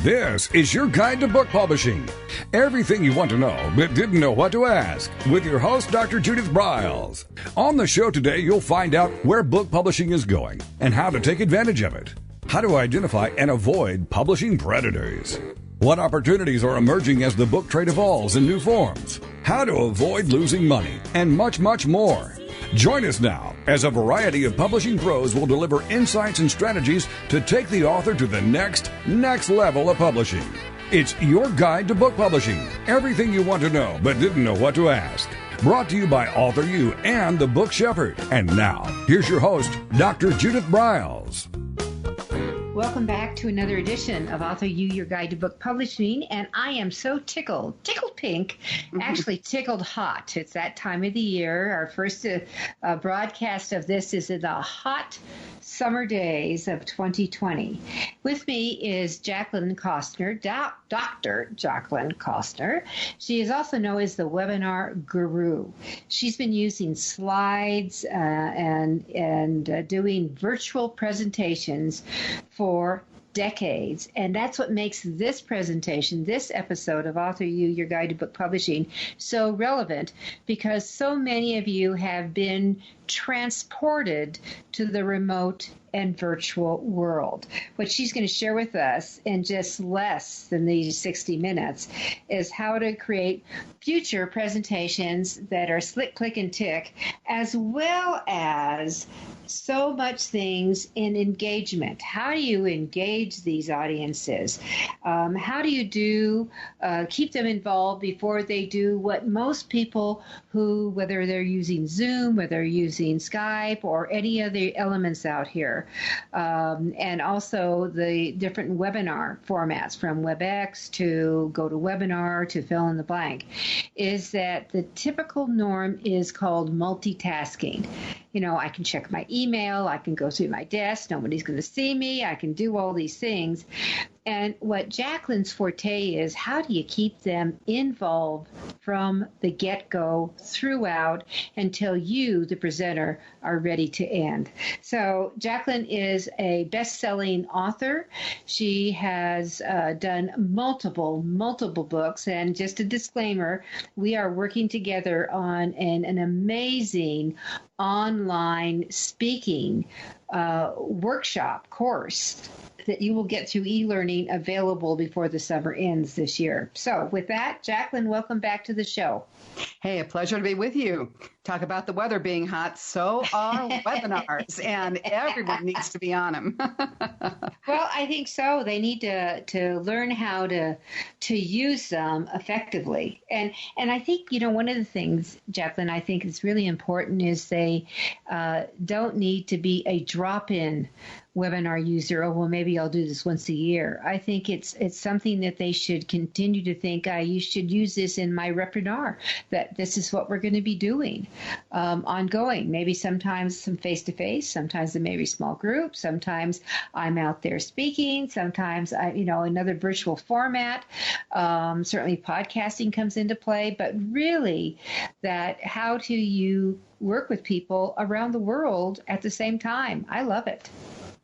This is your guide to book publishing. Everything you want to know but didn't know what to ask with your host, Dr. Judith Briles. On the show today, you'll find out where book publishing is going and how to take advantage of it. How to identify and avoid publishing predators. What opportunities are emerging as the book trade evolves in new forms. How to avoid losing money and much, much more. Join us now as a variety of publishing pros will deliver insights and strategies to take the author to the next level of publishing. It's your guide to book publishing. Everything you want to know but didn't know what to ask. Brought to you by Author U and the Book Shepherd. And now, here's your host, Dr. Judith Briles. Welcome back to another edition of Author U, your guide to book publishing. And I am so tickled pink, actually tickled hot. It's that time of the year. Our first broadcast of this is in the hot summer days of 2020. With me is Jaclyn Kostner, Dr. Jaclyn Kostner. She is also known as the Webinar Guru. She's been using slides and doing virtual presentations for decades. And that's what makes this presentation, this episode of Author U, your guide to book publishing, so relevant, because so many of you have been transported to the remote and virtual world. What she's going to share with us in just less than these 60 minutes is how to create future presentations that are slick, click, and tick, as well as so much things in engagement. How do you engage these audiences? How do you keep them involved before they do what most people who, whether they're using Zoom, whether they're using Skype or any of the elements out here, and also the different webinar formats from WebEx to GoToWebinar to fill in the blank, is that the typical norm is called multitasking. You know, I can check my email, I can go through my desk, nobody's going to see me, I can do all these things. And what Jaclyn's forte is, how do you keep them involved from the get-go throughout until you, the presenter, are ready to end? So Jaclyn is a best-selling author. She has done multiple books. And just a disclaimer, we are working together on an amazing online speaking workshop course that you will get through e-learning, available before the summer ends this year. So with that, Jaclyn, welcome back to the show. Hey, a pleasure to be with you. Talk about the weather being hot. So are webinars, and everyone needs to be on them. Well, I think so. They need to learn how to use them effectively. And I think, you know, one of the things, Jaclyn, I think is really important is they don't need to be a drop-in webinar user. Oh, well, maybe I'll do this once a year. I think it's something that they should continue to think, you should use this in my repertoire, that this is what we're going to be doing ongoing. Maybe sometimes some face-to-face, sometimes it may be small groups, sometimes I'm out there speaking, sometimes another virtual format. Certainly podcasting comes into play, but really that how do you work with people around the world at the same time? I love it.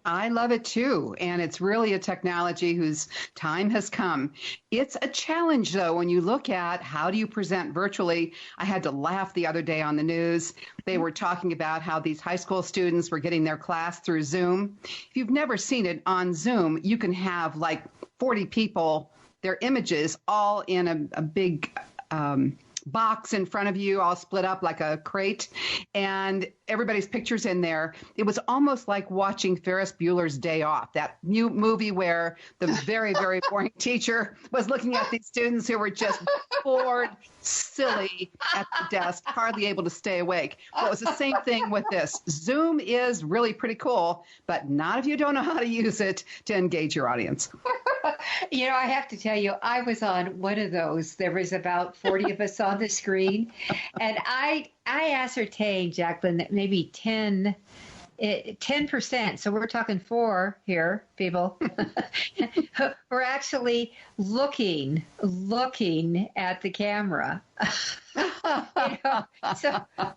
I love it too, and it's really a technology whose time has come. It's a challenge, though, when you look at how do you present virtually. I had to laugh the other day on the news. They were talking about how these high school students were getting their class through Zoom. If you've never seen it on Zoom, you can have like 40 people, their images all in a big box in front of you, all split up like a crate, and everybody's pictures in there. It was almost like watching Ferris Bueller's Day Off, that new movie where the very, very boring teacher was looking at these students who were just bored, silly at the desk, hardly able to stay awake. Well, it was the same thing with this. Zoom is really pretty cool, but not if you don't know how to use it to engage your audience. You know, I have to tell you, I was on one of those. There was about 40 of us on the screen, and I ascertained, Jaclyn, that maybe 10%, so we're talking 4 here, people, we're actually looking at the camera.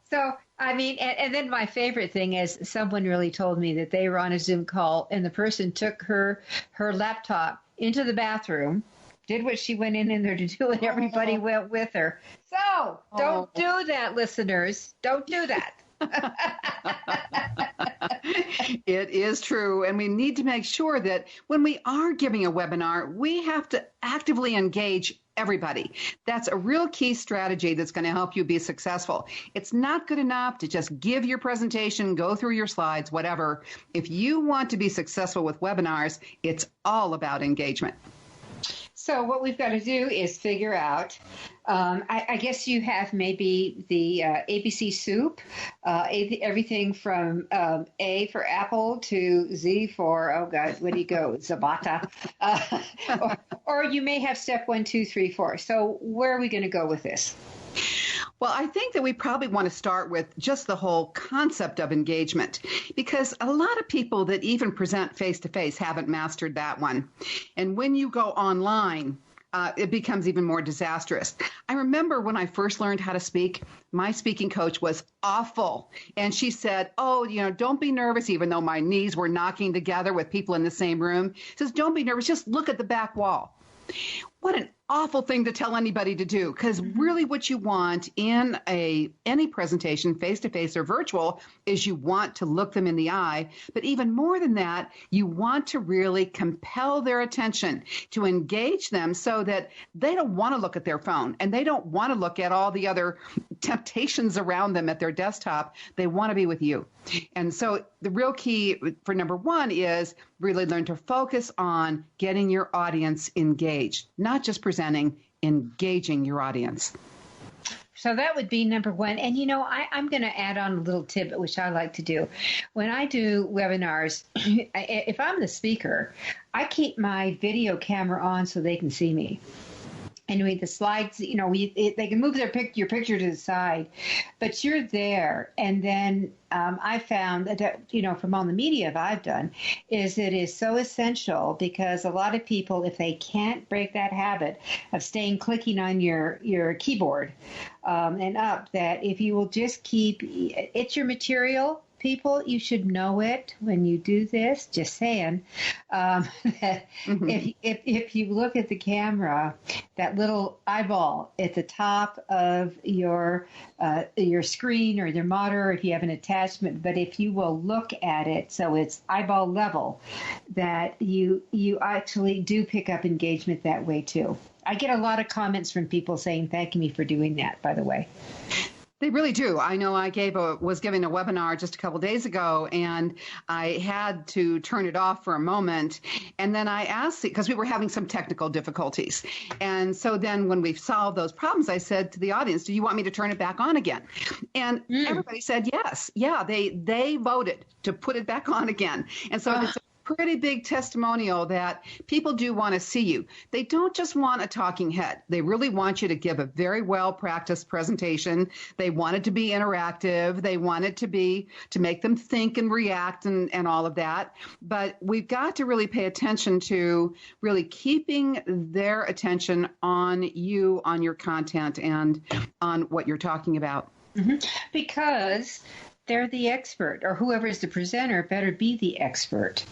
So I mean, and then my favorite thing is someone really told me that they were on a Zoom call and the person took her laptop into the bathroom, did what she went in there to do, and everybody went with her. So don't do that, listeners. Don't do that. It is true. And we need to make sure that when we are giving a webinar, we have to actively engage everybody. That's a real key strategy that's going to help you be successful. It's not good enough to just give your presentation, go through your slides, whatever. If you want to be successful with webinars, it's all about engagement. So what we've got to do is figure out, I guess you have maybe the ABC soup, everything from A for apple to Z for, oh God, where do you go? Zabata. Or you may have step 1, 2, 3, 4. So where are we going to go with this? Well, I think that we probably want to start with just the whole concept of engagement, because a lot of people that even present face-to-face haven't mastered that one. And when you go online, it becomes even more disastrous. I remember when I first learned how to speak, my speaking coach was awful. And she said, don't be nervous, even though my knees were knocking together with people in the same room. She says, don't be nervous, just look at the back wall. What an awful thing to tell anybody to do, because really what you want in any presentation, face-to-face or virtual, is you want to look them in the eye. But even more than that, you want to really compel their attention, to engage them so that they don't want to look at their phone and they don't want to look at all the other temptations around them at their desktop. They want to be with you. And so the real key for number one is really learn to focus on getting your audience engaged, not just presenting, engaging your audience. So that would be number one. And, I'm going to add on a little tip, which I like to do. When I do webinars, if I'm the speaker, I keep my video camera on so they can see me. Anyway, the slides, they can move your picture to the side, but you're there. And then I found that, from all the media I've done, is it is so essential, because a lot of people, if they can't break that habit of clicking on your keyboard and up, that if you will just it's your material. People, you should know it when you do this. Just saying. If you look at the camera, that little eyeball at the top of your screen or your monitor, if you have an attachment, but if you will look at it so it's eyeball level, that you actually do pick up engagement that way too. I get a lot of comments from people saying, thanking me for doing that, by the way. They really do. I know I was giving a webinar just a couple days ago, and I had to turn it off for a moment. And then I asked, because we were having some technical difficulties. And so then when we solved those problems, I said to the audience, do you want me to turn it back on again? And everybody said yes. Yeah, they voted to put it back on again. And so it's a pretty big testimonial that people do want to see you. They don't just want a talking head. They really want you to give a very well-practiced presentation. They want it to be interactive. They want it to make them think and react and all of that. But we've got to really pay attention to really keeping their attention on you, on your content, and on what you're talking about. Because they're the expert, or whoever is the presenter better be the expert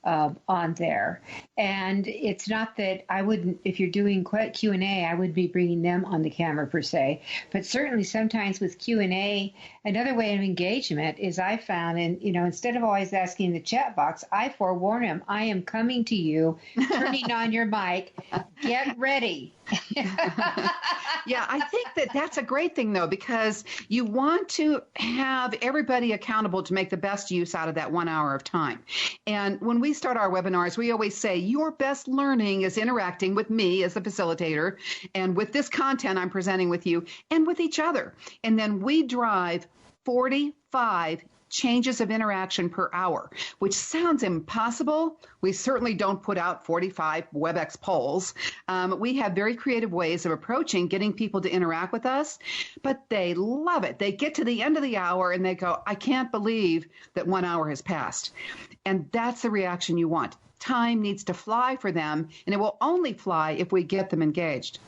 on there. And it's not that I wouldn't, if you're doing Q&A, I would be bringing them on the camera per se. But certainly sometimes with Q&A, another way of engagement is I found, and instead of always asking the chat box, I forewarn them, I am coming to you, turning on your mic, get ready. Yeah, I think that's a great thing, though, because you want to have everybody accountable to make the best use out of that 1 hour of time. And when we start our webinars, we always say your best learning is interacting with me as the facilitator and with this content I'm presenting with you and with each other. And then we drive 45 changes of interaction per hour, which sounds impossible. We certainly don't put out 45 WebEx polls. We have very creative ways of approaching getting people to interact with us, but they love it. They get to the end of the hour and they go, I can't believe that 1 hour has passed. And that's the reaction you want. Time needs to fly for them, and it will only fly if we get them engaged.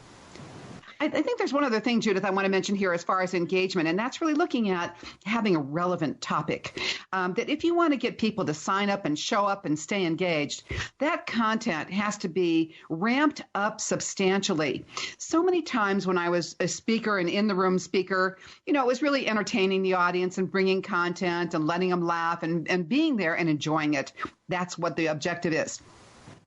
I think there's one other thing, Judith, I want to mention here as far as engagement, and that's really looking at having a relevant topic. That if you want to get people to sign up and show up and stay engaged, that content has to be ramped up substantially. So many times when I was a speaker, an in-the-room speaker, it was really entertaining the audience and bringing content and letting them laugh and being there and enjoying it. That's what the objective is.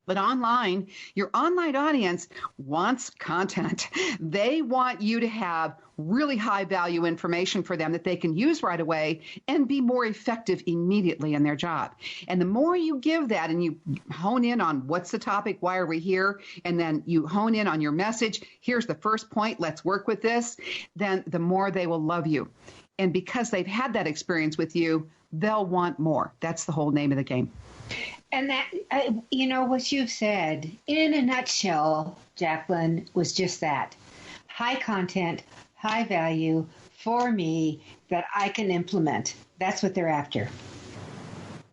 But online, your online audience wants content. They want you to have really high value information for them that they can use right away and be more effective immediately in their job. And the more you give that and you hone in on what's the topic, why are we here, and then you hone in on your message, here's the first point, let's work with this, then the more they will love you. And because they've had that experience with you, they'll want more. That's the whole name of the game. And that, what you've said in a nutshell, Jaclyn, was just that. High content, high value for me that I can implement. That's what they're after.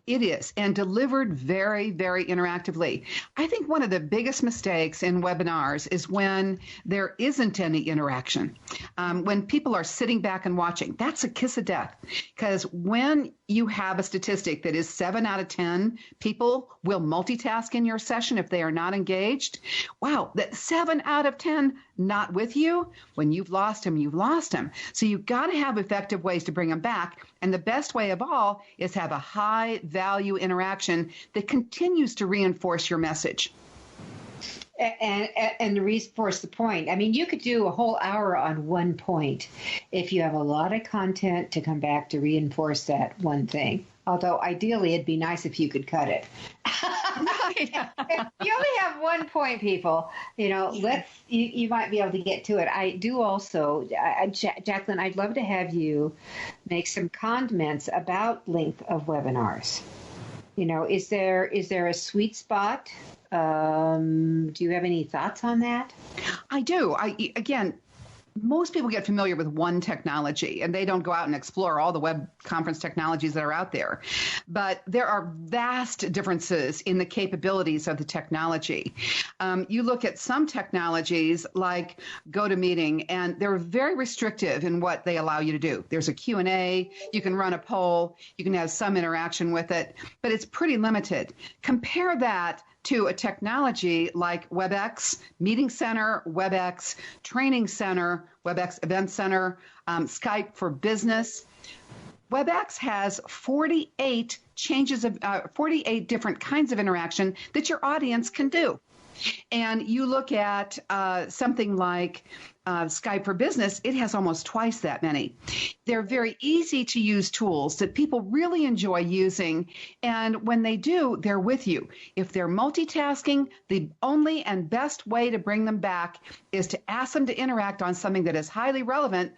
It is, and delivered very, very interactively. I think one of the biggest mistakes in webinars is when there isn't any interaction. When people are sitting back and watching, that's a kiss of death. Because when you have a statistic that is 7 out of 10 people will multitask in your session if they are not engaged, wow, that 7 out of 10 not with you, when you've lost them, you've lost them. So you've got to have effective ways to bring them back. And the best way of all is have a high value interaction that continues to reinforce your message. And to reinforce the point. I mean, you could do a whole hour on one point if you have a lot of content to come back to reinforce that one thing. Although ideally, it'd be nice if you could cut it. If you only have one point, people, you might be able to get to it. I do also, Jaclyn, I'd love to have you make some comments about length of webinars. Is there a sweet spot? Do you have any thoughts on that? I do. Most people get familiar with one technology and they don't go out and explore all the web conference technologies that are out there. But there are vast differences in the capabilities of the technology. You look at some technologies like GoToMeeting, and they're very restrictive in what they allow you to do. There's a Q&A, you can run a poll, you can have some interaction with it, but it's pretty limited. Compare that to a technology like WebEx, Meeting Center, WebEx, Training Center, WebEx Event Center, Skype for Business. WebEx has 48 different kinds of interaction that your audience can do. And you look at something like Skype for Business, it has almost twice that many. They're very easy to use tools that people really enjoy using. And when they do, they're with you. If they're multitasking, the only and best way to bring them back is to ask them to interact on something that is highly relevant.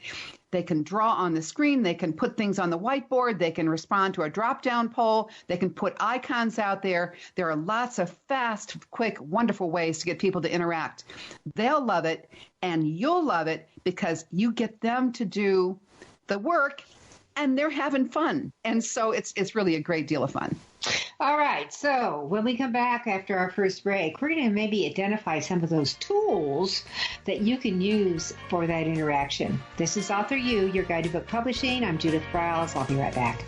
They can draw on the screen. They can put things on the whiteboard. They can respond to a drop-down poll. They can put icons out there. There are lots of fast, quick, wonderful ways to get people to interact. They'll love it, and you'll love it because you get them to do the work, and they're having fun. And so it's really a great deal of fun. All right. So when we come back after our first break, we're going to maybe identify some of those tools that you can use for that interaction. This is Author You, your guide to book publishing. I'm Judith Briles. I'll be right back.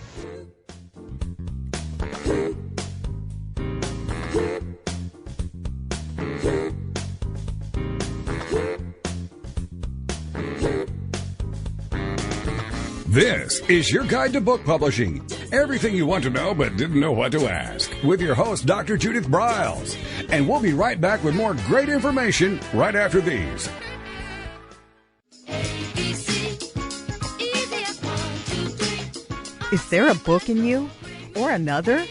This is your guide to book publishing. Everything you want to know but didn't know what to ask. With your host, Dr. Judith Briles. And we'll be right back with more great information right after these. Is there a book in you? Or another?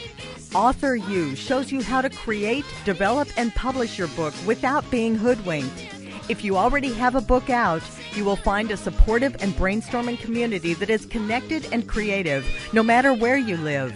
Author You shows you how to create, develop, and publish your book without being hoodwinked. If you already have a book out, you will find a supportive and brainstorming community that is connected and creative, no matter where you live.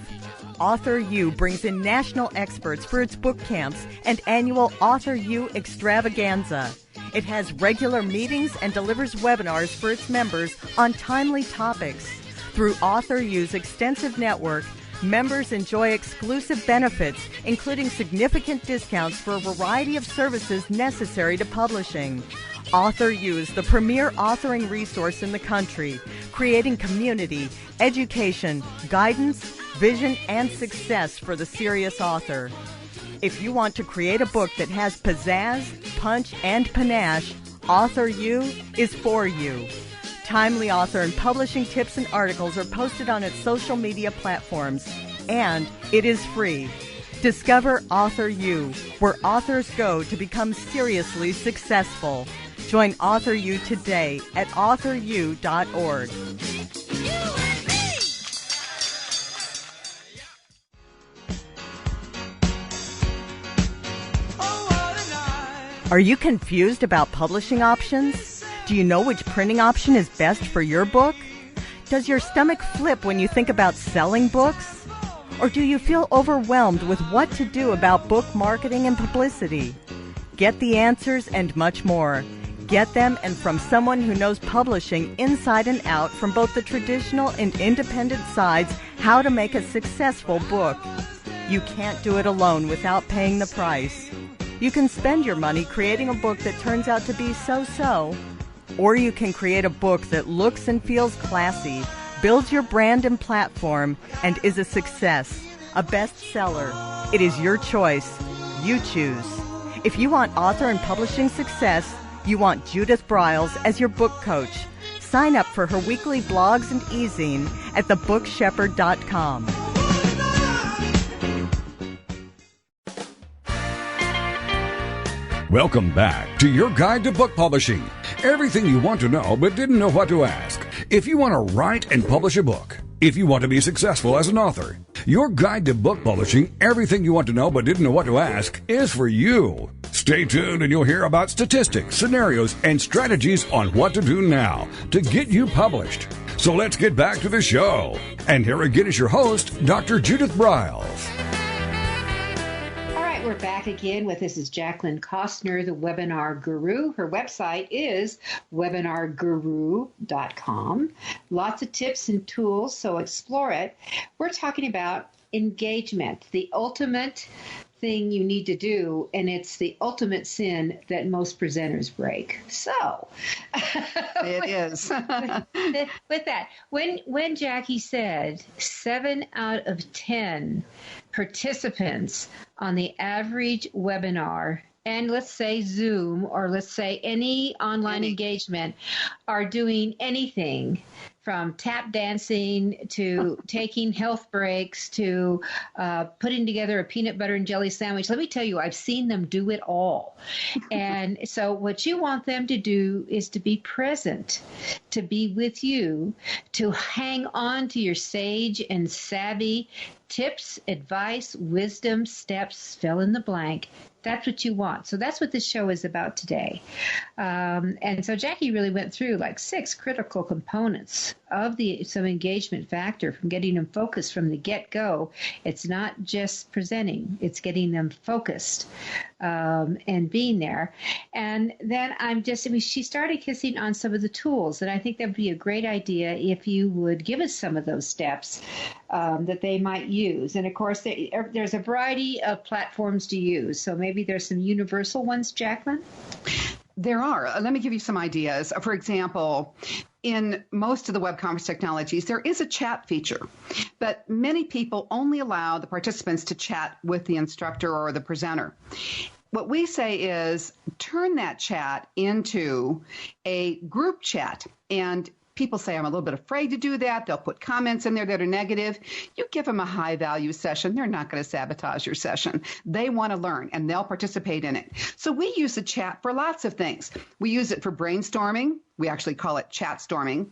Author You brings in national experts for its book camps and annual Author You extravaganza. It has regular meetings and delivers webinars for its members on timely topics. Through Author You's extensive network, Members enjoy exclusive benefits, including significant discounts for a variety of services necessary to publishing. AuthorU is the premier authoring resource in the country, creating community, education, guidance, vision, and success for the serious author. If you want to create a book that has pizzazz, punch, and panache, AuthorU is for you. Timely author and publishing tips and articles are posted on its social media platforms, and it is free. Discover AuthorU, where authors go to become seriously successful. Join AuthorU today at authoru.org. Are you confused about publishing options? Do you know which printing option is best for your book? Does your stomach flip when you think about selling books? Or do you feel overwhelmed with what to do about book marketing and publicity? Get the answers and much more. Get them and from someone who knows publishing inside and out from both the traditional and independent sides, how to make a successful book. You can't do it alone without paying the price. You can spend your money creating a book that turns out to be so-so, or you can create a book that looks and feels classy, builds your brand and platform, and is a success, a bestseller. It is your choice. You choose. If you want author and publishing success, you want Judith Briles as your book coach. Sign up for her weekly blogs and e-zine at thebookshepherd.com. Welcome back to your guide to book publishing. Everything you want to know but didn't know what to ask. If you want to write and publish a book, if you want to be successful as an author, your guide to book publishing, everything you want to know but didn't know what to ask, is for you. Stay tuned and you'll hear about statistics, scenarios, and strategies on what to do now to get you published. So let's get back to the show. And here again is your host, Dr. Judith Briles. We're back again with this is Jaclyn Kostner, the Webinar Guru. Her website is WebinarGuru.com. Lots of tips and tools, so explore it. We're talking about engagement, the ultimate thing you need to do, and it's the ultimate sin that most presenters break. So it is. with that, when Jackie said 7 out of 10 participants on the average webinar, and let's say Zoom or let's say any online engagement, are doing anything from tap dancing to taking health breaks to putting together a peanut butter and jelly sandwich. Let me tell you, I've seen them do it all. And so what you want them to do is to be present, to be with you, to hang on to your sage and savvy tips, advice, wisdom, steps, fill in the blank. That's what you want. So that's what this show is about today. And so Jackie really went through like 6 critical components of some engagement factor from getting them focused from the get-go. It's not just presenting. It's getting them focused and being there. And then she started kissing on some of the tools. And I think that would be a great idea if you would give us some of those steps that they might use. And of course, there's a variety of platforms to use. So maybe there's some universal ones, Jaclyn? There are. Let me give you some ideas. For example, in most of the web conference technologies, there is a chat feature, but many people only allow the participants to chat with the instructor or the presenter. What we say is turn that chat into a group chat. And people say, I'm a little bit afraid to do that. They'll put comments in there that are negative. You give them a high-value session. They're not going to sabotage your session. They want to learn, and they'll participate in it. So we use the chat for lots of things. We use it for brainstorming. We actually call it chat storming.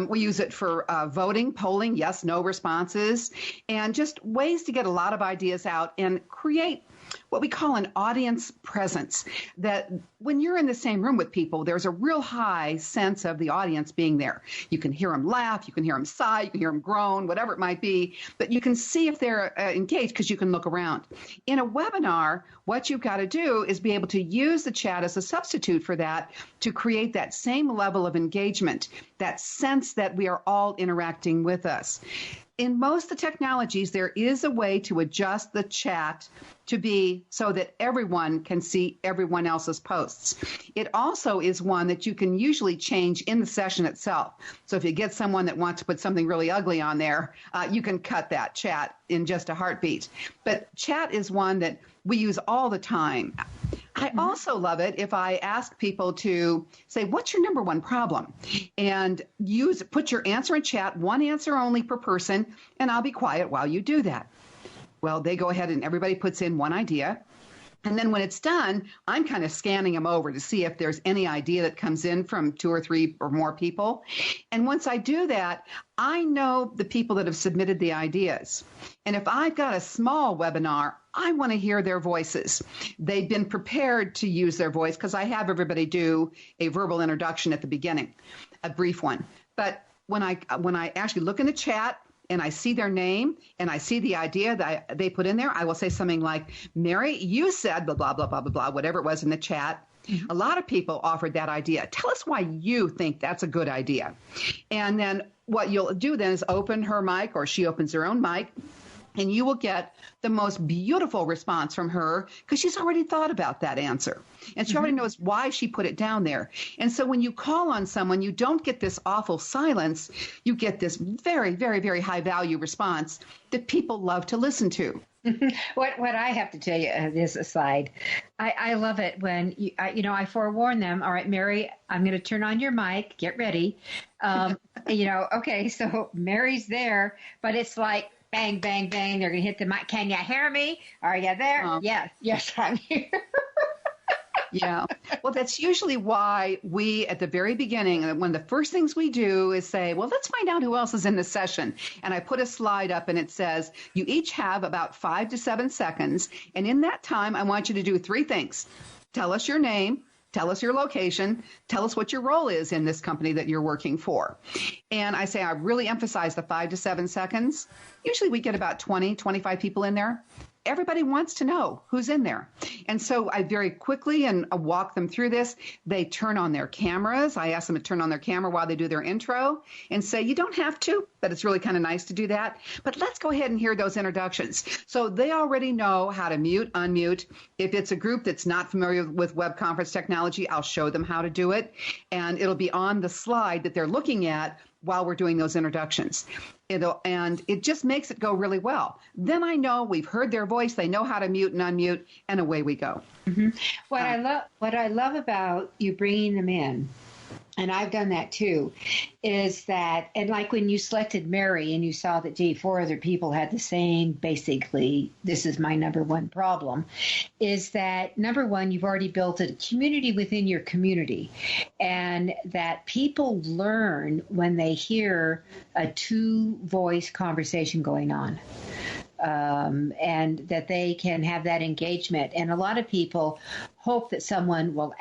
We use it for voting, polling, yes, no responses, and just ways to get a lot of ideas out and create what we call an audience presence, that when you're in the same room with people, there's a real high sense of the audience being there. You can hear them laugh, you can hear them sigh, you can hear them groan, whatever it might be, but you can see if they're engaged because you can look around. In a webinar, what you've got to do is be able to use the chat as a substitute for that to create that same level of engagement, that sense that we are all interacting with us. in most of the technologies, there is a way to adjust the chat to be so that everyone can see everyone else's posts. It also is one that you can usually change in the session itself. So if you get someone that wants to put something really ugly on there, you can cut that chat in just a heartbeat. But chat is one that we use all the time. I also love it if I ask people to say, what's your number one problem? And put your answer in chat, one answer only per person, and I'll be quiet while you do that. Well, they go ahead and everybody puts in one idea. And then when it's done, I'm kind of scanning them over to see if there's any idea that comes in from 2 or 3 or more people. And once I do that, I know the people that have submitted the ideas. And if I've got a small webinar, I want to hear their voices. They've been prepared to use their voice because I have everybody do a verbal introduction at the beginning, a brief one. But when I actually look in the chat, and I see their name and I see the idea that they put in there, I will say something like, Mary, you said blah, blah, blah, blah, blah, blah, whatever it was in the chat. A lot of people offered that idea. Tell us why you think that's a good idea. And then what you'll do then is open her mic, or she opens her own mic, and you will get the most beautiful response from her because she's already thought about that answer. And she already knows why she put it down there. And so when you call on someone, you don't get this awful silence. You get this very, very, very high value response that people love to listen to. What I have to tell you, this aside, I love it when I forewarn them. All right, Mary, I'm going to turn on your mic. Get ready. Okay, so Mary's there, but it's like bang, bang, bang. They're going to hit the mic. Can you hear me? Are you there? Yes, I'm here. Yeah. Well, that's usually why we, at the very beginning, one of the first things we do is say, well, let's find out who else is in the session. And I put a slide up and it says, you each have about 5 to 7 seconds. And in that time, I want you to do 3 things. Tell us your name. Tell us your location. Tell us what your role is in this company that you're working for. And I say, I really emphasize the 5 to 7 seconds. Usually we get about 20, 25 people in there. Everybody wants to know who's in there. And so I very quickly walk them through this. They turn on their cameras. I ask them to turn on their camera while they do their intro and say, you don't have to, but it's really kind of nice to do that. But let's go ahead and hear those introductions. So they already know how to mute, unmute. If it's a group that's not familiar with web conference technology, I'll show them how to do it. And it'll be on the slide that they're looking at while we're doing those introductions. And it just makes it go really well. Then I know we've heard their voice, they know how to mute and unmute, and away we go. Mm-hmm. What I love about you bringing them in, and I've done that too, is that, and like when you selected Mary and you saw that, 4 other people had the same, basically, this is my number one problem, is that, number one, you've already built a community within your community, and that people learn when they hear a 2-voice conversation going on. And that they can have that engagement. And a lot of people hope that someone will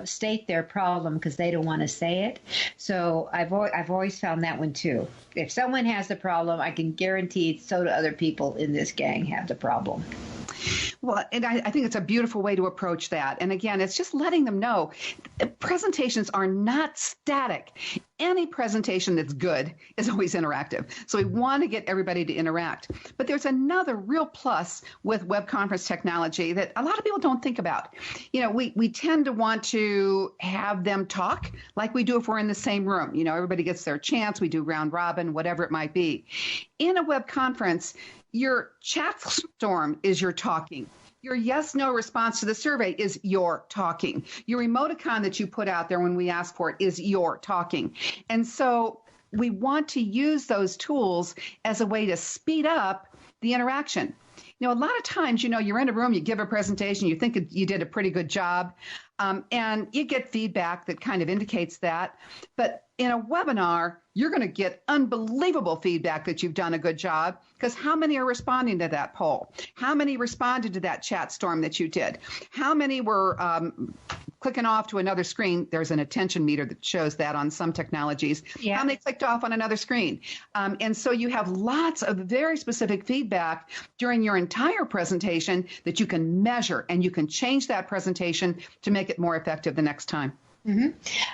state their problem because they don't want to say it. So I've always found that one too. If someone has the problem, I can guarantee so do other people in this gang have the problem. Well, and I think it's a beautiful way to approach that. And again, it's just letting them know presentations are not static. Any presentation that's good is always interactive. So we want to get everybody to interact. But there's another real plus with web conference technology that a lot of people don't think about. We tend to want to have them talk like we do if we're in the same room. Everybody gets their chance. We do round robin, whatever it might be. In a web conference, your chat storm is your talking. Your yes-no response to the survey is your talking. Your emoticon that you put out there when we ask for it is your talking. And so we want to use those tools as a way to speed up the interaction. A lot of times, you're in a room, you give a presentation, you think you did a pretty good job, and you get feedback that kind of indicates that. But in a webinar, you're going to get unbelievable feedback that you've done a good job, because how many are responding to that poll? How many responded to that chat storm that you did? How many were clicking off to another screen? There's an attention meter that shows that on some technologies. Yeah. How many clicked off on another screen? And so you have lots of very specific feedback during your entire presentation that you can measure, and you can change that presentation to make it more effective the next time. Mm-hmm.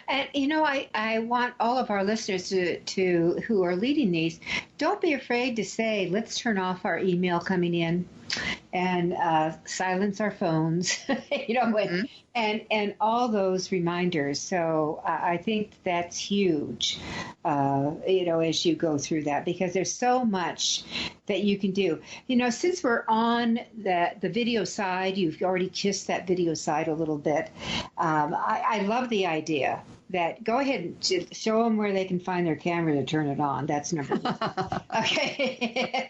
And I want all of our listeners to who are leading these, don't be afraid to say, let's turn off our email coming in and silence our phones, and all those reminders. So I think that's huge, as you go through that, because there's so much that you can do. Since we're on the video side, you've already kissed that video side a little bit. I love the idea that go ahead and show them where they can find their camera to turn it on. That's number one. Okay.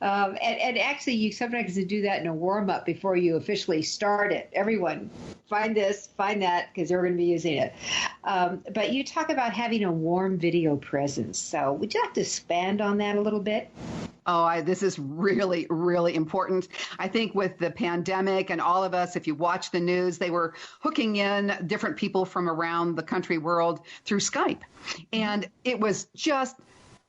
And actually, you sometimes do that in a warm-up before you officially start it. Everyone, find this, find that, because they're going to be using it. But you talk about having a warm video presence. So would you like to expand on that a little bit? Oh, this is really, really important. I think with the pandemic and all of us, if you watch the news, they were hooking in different people from around the country, world through Skype. And it was just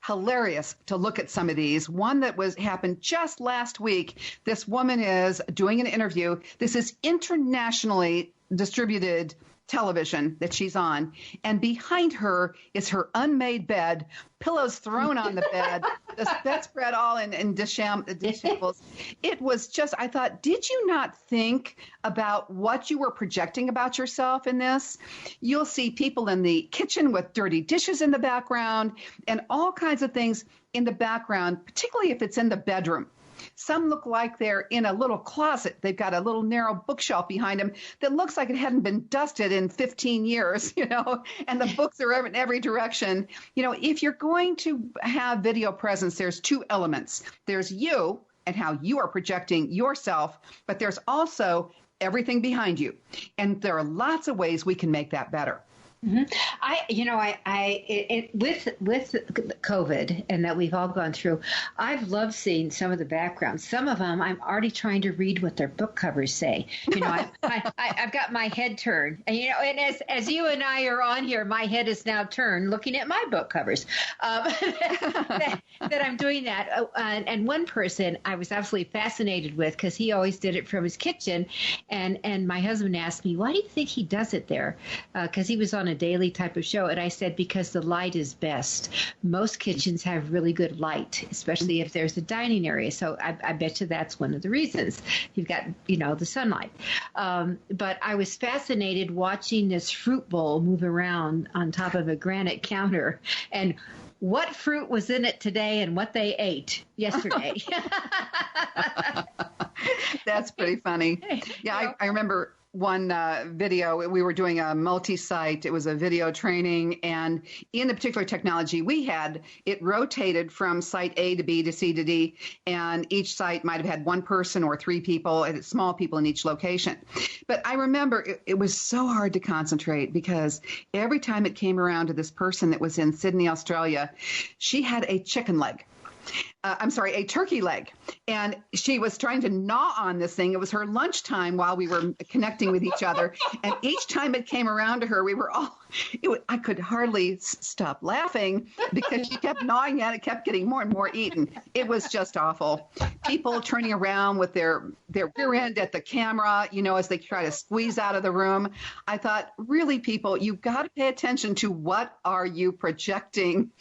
hilarious to look at some of these. One that happened just last week. This woman is doing an interview. This is internationally distributed television that she's on, and behind her is her unmade bed, pillows thrown on the bed, the bedspread all in disheveled. It was just, I thought, did you not think about what you were projecting about yourself in this? You'll see people in the kitchen with dirty dishes in the background and all kinds of things in the background, particularly if it's in the bedroom. Some look like they're in a little closet. They've got a little narrow bookshelf behind them that looks like it hadn't been dusted in 15 years, and the books are in every direction. If you're going to have video presence, there's two elements. There's you and how you are projecting yourself, but there's also everything behind you. And there are lots of ways we can make that better. Mm-hmm. With COVID and that we've all gone through, I've loved seeing some of the backgrounds. Some of them, I'm already trying to read what their book covers say. I've got my head turned, and as you and I are on here, my head is now turned looking at my book covers. That I'm doing that. And one person I was absolutely fascinated with because he always did it from his kitchen, and my husband asked me, why do you think he does it there? Because he was on a daily type of show. And I said, because the light is best. Most kitchens have really good light, especially if there's a dining area. So I bet you that's one of the reasons. You've got, the sunlight. But I was fascinated watching this fruit bowl move around on top of a granite counter and what fruit was in it today and what they ate yesterday. That's pretty funny. Yeah, I remember one video. We were doing a multi-site. It was a video training, and in the particular technology we had, it rotated from site A to B to C to D, and each site might have had one person or three people, and small people in each location. But I remember it was so hard to concentrate because every time it came around to this person that was in Sydney, Australia, she had a chicken leg. A turkey leg. And she was trying to gnaw on this thing. It was her lunchtime while we were connecting with each other. And each time it came around to her, I could hardly stop laughing because she kept gnawing at it, kept getting more and more eaten. It was just awful. People turning around with their rear end at the camera, as they try to squeeze out of the room. I thought, really, people, you've got to pay attention to what are you projecting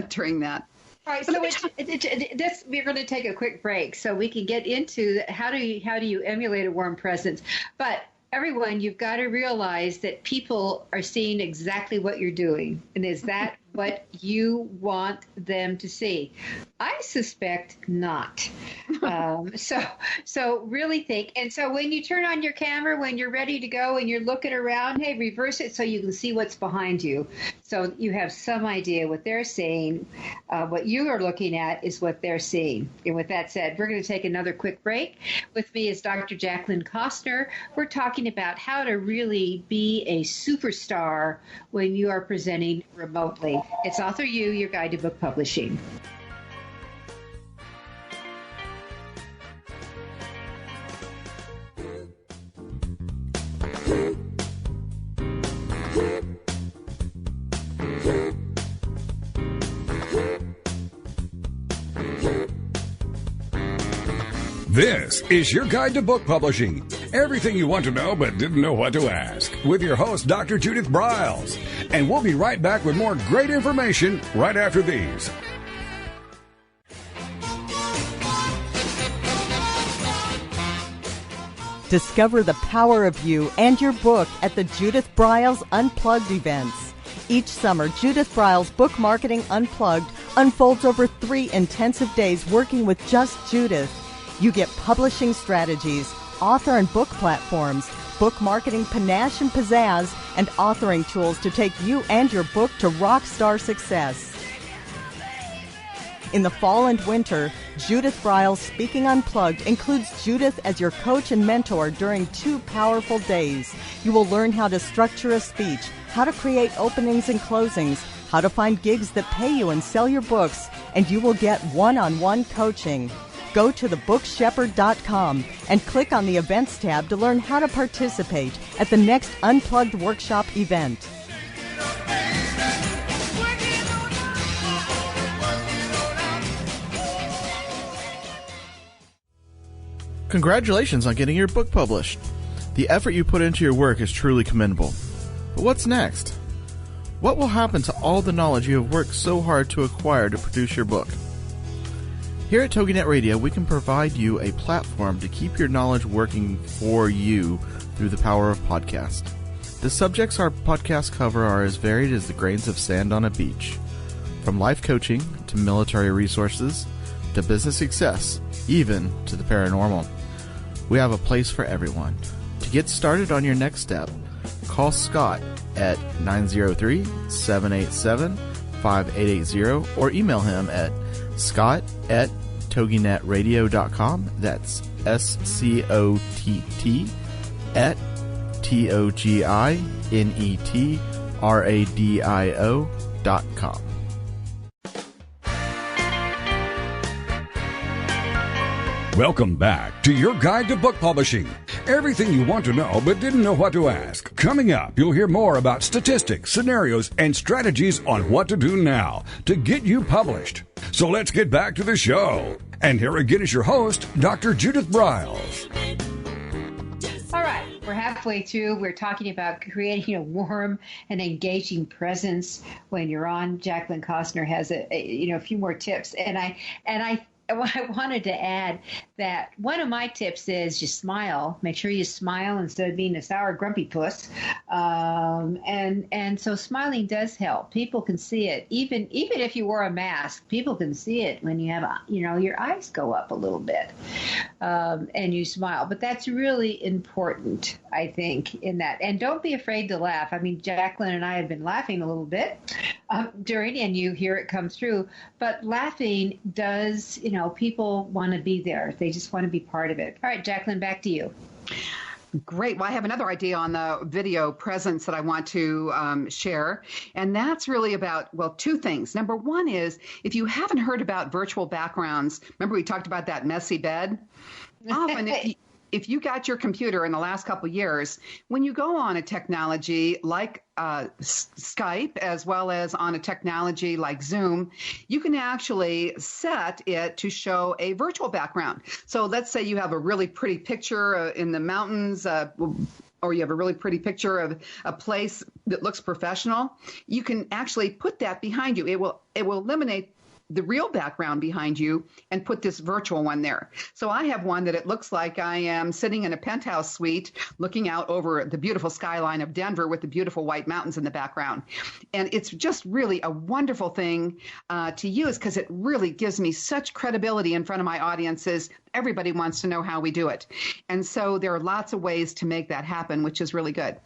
during that. All right, so we're going to take a quick break so we can get into how do you emulate a warm presence. But everyone, you've got to realize that people are seeing exactly what you're doing. And is that what you want them to see? I suspect not. So really think. And so when you turn on your camera, when you're ready to go and you're looking around, hey, reverse it so you can see what's behind you. So you have some idea what they're seeing. What you are looking at is what they're seeing. And with that said, we're going to take another quick break. With me is Dr. Jaclyn Kostner. We're talking about how to really be a superstar when you are presenting remotely. It's Author U, your guide to book publishing. This is your guide to book publishing. Everything you want to know but didn't know what to ask with your host, Dr. Judith Briles. And we'll be right back with more great information right after these. Discover the power of you and your book at the Judith Briles Unplugged events. Each summer, Judith Briles Book Marketing Unplugged unfolds over 3 intensive days working with just Judith. You get publishing strategies, author and book platforms, book marketing panache and pizzazz, and authoring tools to take you and your book to rock star success. In the fall and winter, Judith Briles Speaking Unplugged includes Judith as your coach and mentor during 2 powerful days. You will learn how to structure a speech, how to create openings and closings, how to find gigs that pay you and sell your books, and you will get one-on-one coaching. Go to thebookshepherd.com and click on the Events tab to learn how to participate at the next Unplugged Workshop event. Congratulations on getting your book published. The effort you put into your work is truly commendable. But what's next? What will happen to all the knowledge you have worked so hard to acquire to produce your book? Here at TogiNet Radio, we can provide you a platform to keep your knowledge working for you through the power of podcast. The subjects our podcasts cover are as varied as the grains of sand on a beach. From life coaching to military resources to business success, even to the paranormal. We have a place for everyone. To get started on your next step, call Scott at 903-787-5880 or email him at scott@toginetradio.com. That's SCOTT at TOGINETRADIO.com. Welcome back to your guide to book publishing. Everything you want to know but didn't know what to ask. Coming up, you'll hear more about statistics, scenarios, and strategies on what to do now to get you published. So let's get back to the show. And here again is your host, Dr. Judith Briles. All right, we're halfway through. We're talking about creating a warm and engaging presence when you're on. Jaclyn Kostner has a few more tips, and I wanted to add that one of my tips is just smile. Make sure you smile instead of being a sour, grumpy puss. And so smiling does help. People can see it. Even if you wear a mask, people can see it when you have your eyes go up a little bit and you smile. But that's really important, I think, in that. And don't be afraid to laugh. I mean, Jaclyn and I have been laughing a little bit during, and you hear it come through. But laughing does, people want to be there. They just want to be part of it. All right, Jaclyn, back to you. Great. Well, I have another idea on the video presence that I want to share. And that's really about, 2 things. Number one is, if you haven't heard about virtual backgrounds, remember we talked about that messy bed? Often if you got your computer in the last couple of years, when you go on a technology like Skype, as well as on a technology like Zoom, you can actually set it to show a virtual background. So let's say you have a really pretty picture in the mountains, or you have a really pretty picture of a place that looks professional. You can actually put that behind you. It will eliminate the real background behind you and put this virtual one there. So I have one that it looks like I am sitting in a penthouse suite looking out over the beautiful skyline of Denver with the beautiful white mountains in the background. And it's just really a wonderful thing to use because it really gives me such credibility in front of my audiences. Everybody wants to know how we do it. And so there are lots of ways to make that happen, which is really good.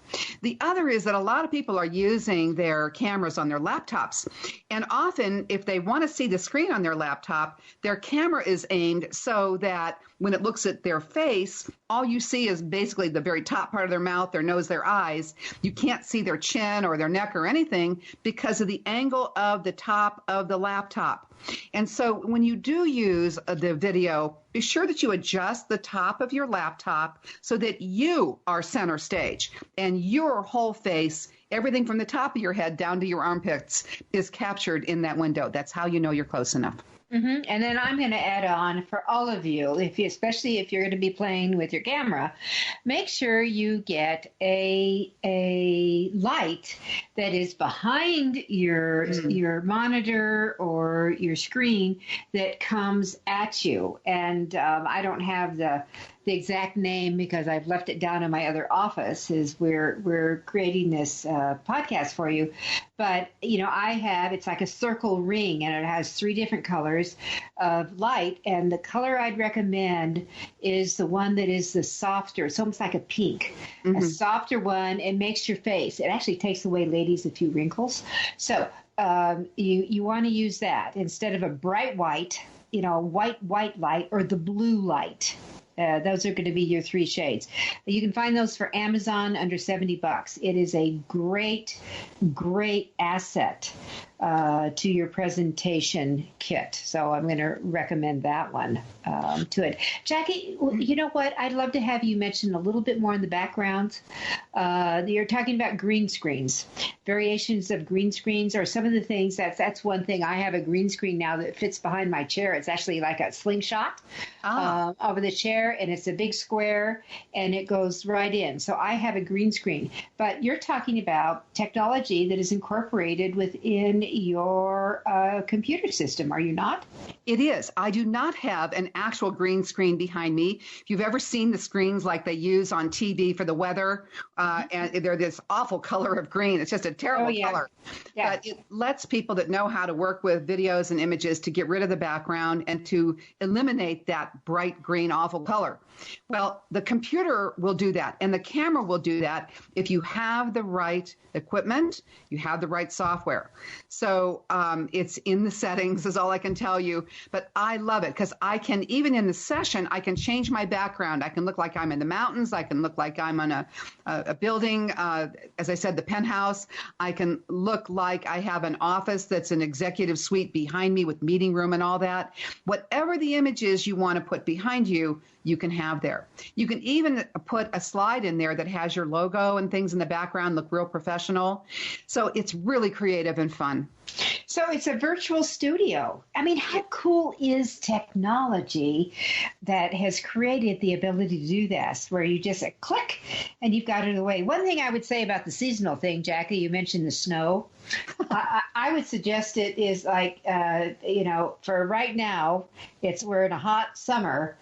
The other is that a lot of people are using their cameras on their laptops. And often, if they want to see the screen on their laptop, their camera is aimed so that when it looks at their face, all you see is basically the very top part of their mouth, their nose, their eyes. You can't see their chin or their neck or anything because of the angle of the top of the laptop. And so when you do use the video, be sure that you adjust the top of your laptop so that you are center stage and your whole face, everything from the top of your head down to your armpits, is captured in that window. That's how you know you're close enough. And then I'm going to add on for all of you, especially if you're going to be playing with your camera, make sure you get a light that is behind your monitor or your screen that comes at you. And I don't have the exact name because I've left it down in my other office as we're creating this podcast for you. But, it's like a circle ring, and it has 3 different colors of light. And the color I'd recommend is the one that is the softer. It's almost like a pink, a softer one. It makes your face. It actually takes away, ladies, a few wrinkles. So you want to use that instead of a bright white, white light or the blue light. Those are going to be your 3 shades. You can find those for Amazon under $70. It is a great, great asset to your presentation kit. So I'm going to recommend that one to it. Jackie, you know what? I'd love to have you mention a little bit more in the background. You're talking about green screens, variations of green screens, or some of the things. That's one thing. I have a green screen now that fits behind my chair. It's actually like a slingshot over the chair, and it's a big square, and it goes right in. So I have a green screen. But you're talking about technology that is incorporated within your computer system, are you not? It is. I do not have an actual green screen behind me. If you've ever seen the screens like they use on TV for the weather, and they're this awful color of green. It's just a terrible color. Yeah. But it lets people that know how to work with videos and images to get rid of the background and to eliminate that bright green awful color. Well, the computer will do that, and the camera will do that if you have the right equipment, you have the right software. So it's in the settings is all I can tell you. But I love it because I can, even in the session, I can change my background. I can look like I'm in the mountains. I can look like I'm on a building, as I said, the penthouse. I can look like I have an office that's an executive suite behind me with meeting room and all that. Whatever the image is you want to put behind you, you can have there. You can even put a slide in there that has your logo and things in the background, look real professional. So it's really creative and fun. So it's a virtual studio. I mean, how cool is technology that has created the ability to do this, where you just click and you've got it away? One thing I would say about the seasonal thing, Jackie, you mentioned the snow. I would suggest it is like, for right now, we're in a hot summer.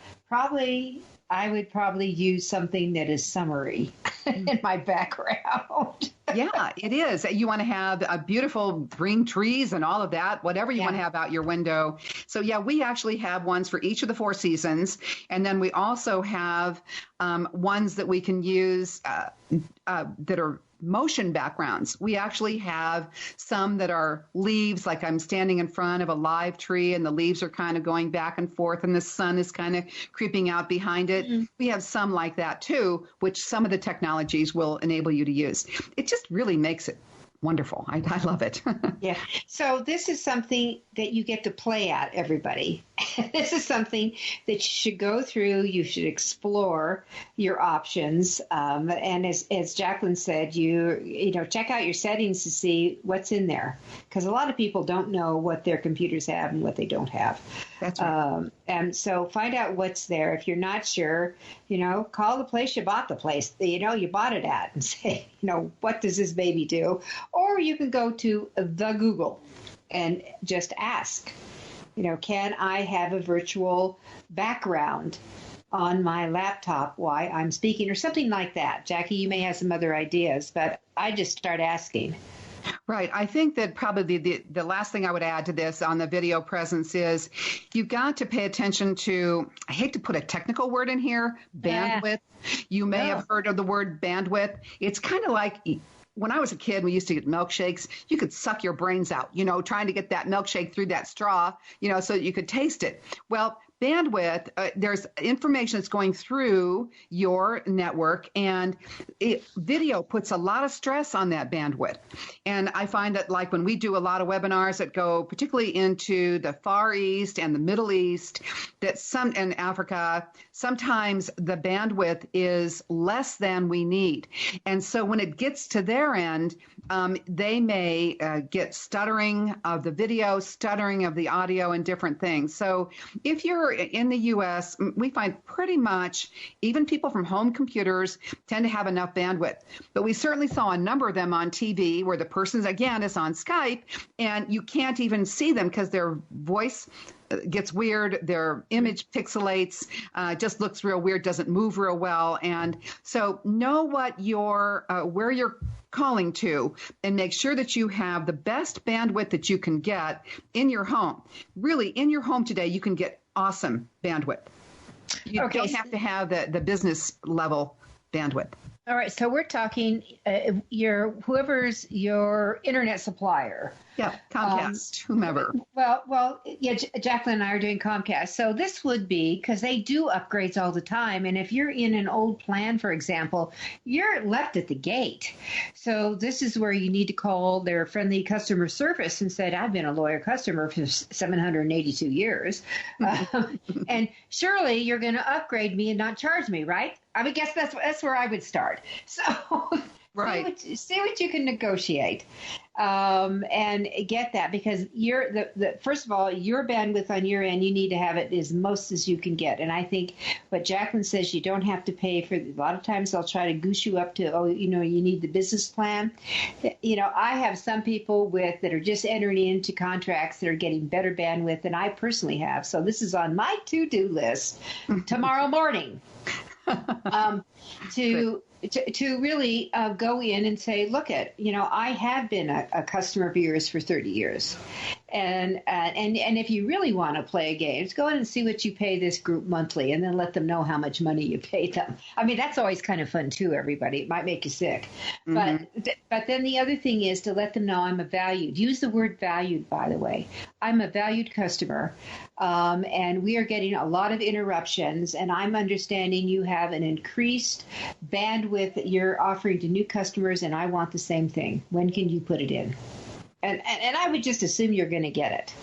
I would probably use something that is summery in my background. Yeah, it is. You want to have beautiful green trees and all of that, whatever you want to have out your window. So, we actually have ones for each of the 4 seasons. And then we also have ones that we can use that are motion backgrounds. We actually have some that are leaves, like I'm standing in front of a live tree and the leaves are kind of going back and forth and the sun is kind of creeping out behind it. Mm-hmm. We have some like that too, which some of the technologies will enable you to use. It just really makes it wonderful. I love it. Yeah. So this is something that you get to play at, everybody. This is something that you should go through. You should explore your options. And as Jaclyn said, you check out your settings to see what's in there, because a lot of people don't know what their computers have and what they don't have. That's right. And so find out what's there. If you're not sure, call the place you bought the place, you bought it at, and say, what does this baby do? Or you can go to the Google and just ask, can I have a virtual background on my laptop while I'm speaking, or something like that. Jackie, you may have some other ideas, but I just start asking. Right. I think that probably the last thing I would add to this on the video presence is you've got to pay attention to, I hate to put a technical word in here, bandwidth. You may have heard of the word bandwidth. It's kind of like, when I was a kid, we used to get milkshakes. You could suck your brains out, trying to get that milkshake through that straw, so that you could taste it. Well, bandwidth, there's information that's going through your network, and video puts a lot of stress on that bandwidth. And I find that, like, when we do a lot of webinars that go particularly into the Far East and the Middle East, and Africa, sometimes the bandwidth is less than we need. And so when it gets to their end, they may get stuttering of the video, stuttering of the audio, and different things. So if you're in the U.S., we find pretty much even people from home computers tend to have enough bandwidth. But we certainly saw a number of them on TV where the person, again, is on Skype, and you can't even see them because their voice gets weird, their image pixelates, just looks real weird, doesn't move real well. And so know what where you're calling to, and make sure that you have the best bandwidth that you can get in your home. Really, in your home today, you can get awesome bandwidth. You don't have to have the business level bandwidth. All right, so we're talking whoever's your internet supplier. Yeah, Comcast, whomever. Well, yeah, Jaclyn and I are doing Comcast. So this would be, because they do upgrades all the time. And if you're in an old plan, for example, you're left at the gate. So this is where you need to call their friendly customer service and say, I've been a loyal customer for 782 years. And surely you're going to upgrade me and not charge me, right? I would guess that's where I would start. So right. see what you can negotiate. And get that, because first of all, your bandwidth on your end, you need to have it as most as you can get. And I think what Jaclyn says, you don't have to pay for. A lot of times they'll try to goose you up to, you need the business plan. I have some people that are just entering into contracts that are getting better bandwidth than I personally have. So this is on my to-do list tomorrow morning. To really go in and say, look I have been a customer of yours for 30 years. And if you really want to play games, go in and see what you pay this group monthly, and then let them know how much money you pay them. I mean, that's always kind of fun too, everybody. It might make you sick. Mm-hmm. But then the other thing is to let them know I'm a valued. Use the word valued, by the way. I'm a valued customer. And we are getting a lot of interruptions, and I'm understanding you have an increased bandwidth that you're offering to new customers, and I want the same thing. When can you put it in? And I would just assume you're going to get it.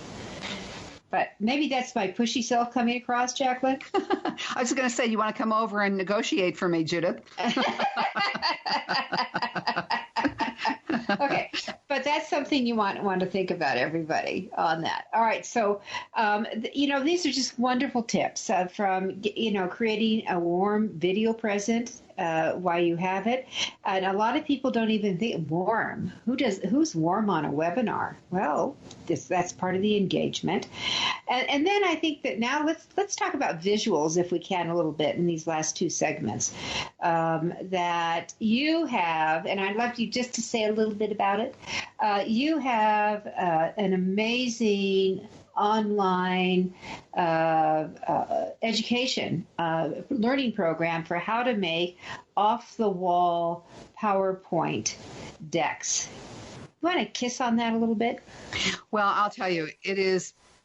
But maybe that's my pushy self coming across, Jaclyn. I was going to say, you want to come over and negotiate for me, Judith? Okay, but that's something you want to think about, everybody, on that. All right, so these are just wonderful tips from creating a warm video present while you have it. And a lot of people don't even think warm. Who's warm on a webinar? Well, that's part of the engagement. And then I think that now let's talk about visuals, if we can, a little bit in these last two segments that you have, and I'd love you just to say a little bit about it. You have an amazing online education learning program for how to make off-the-wall PowerPoint decks. You want to kiss on that a little bit? Well, I'll tell you,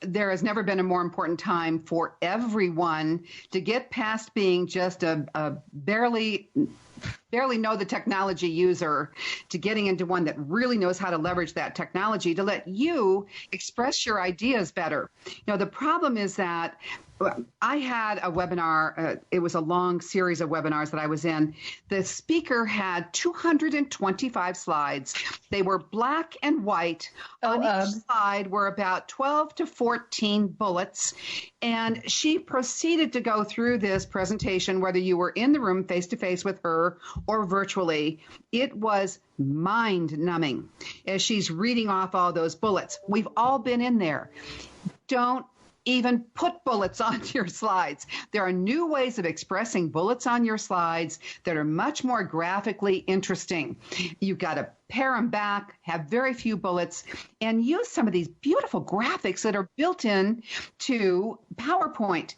there has never been a more important time for everyone to get past being just a barely know the technology user to getting into one that really knows how to leverage that technology to let you express your ideas better. The problem is that I had a webinar. It was a long series of webinars that I was in. The speaker had 225 slides. They were black and white. On each slide were about 12 to 14 bullets. And she proceeded to go through this presentation, whether you were in the room face-to-face with her or virtually. It was mind-numbing as she's reading off all those bullets. We've all been in there. Don't even put bullets on your slides. There are new ways of expressing bullets on your slides that are much more graphically interesting. You've got to pare them back, have very few bullets, and use some of these beautiful graphics that are built in to PowerPoint.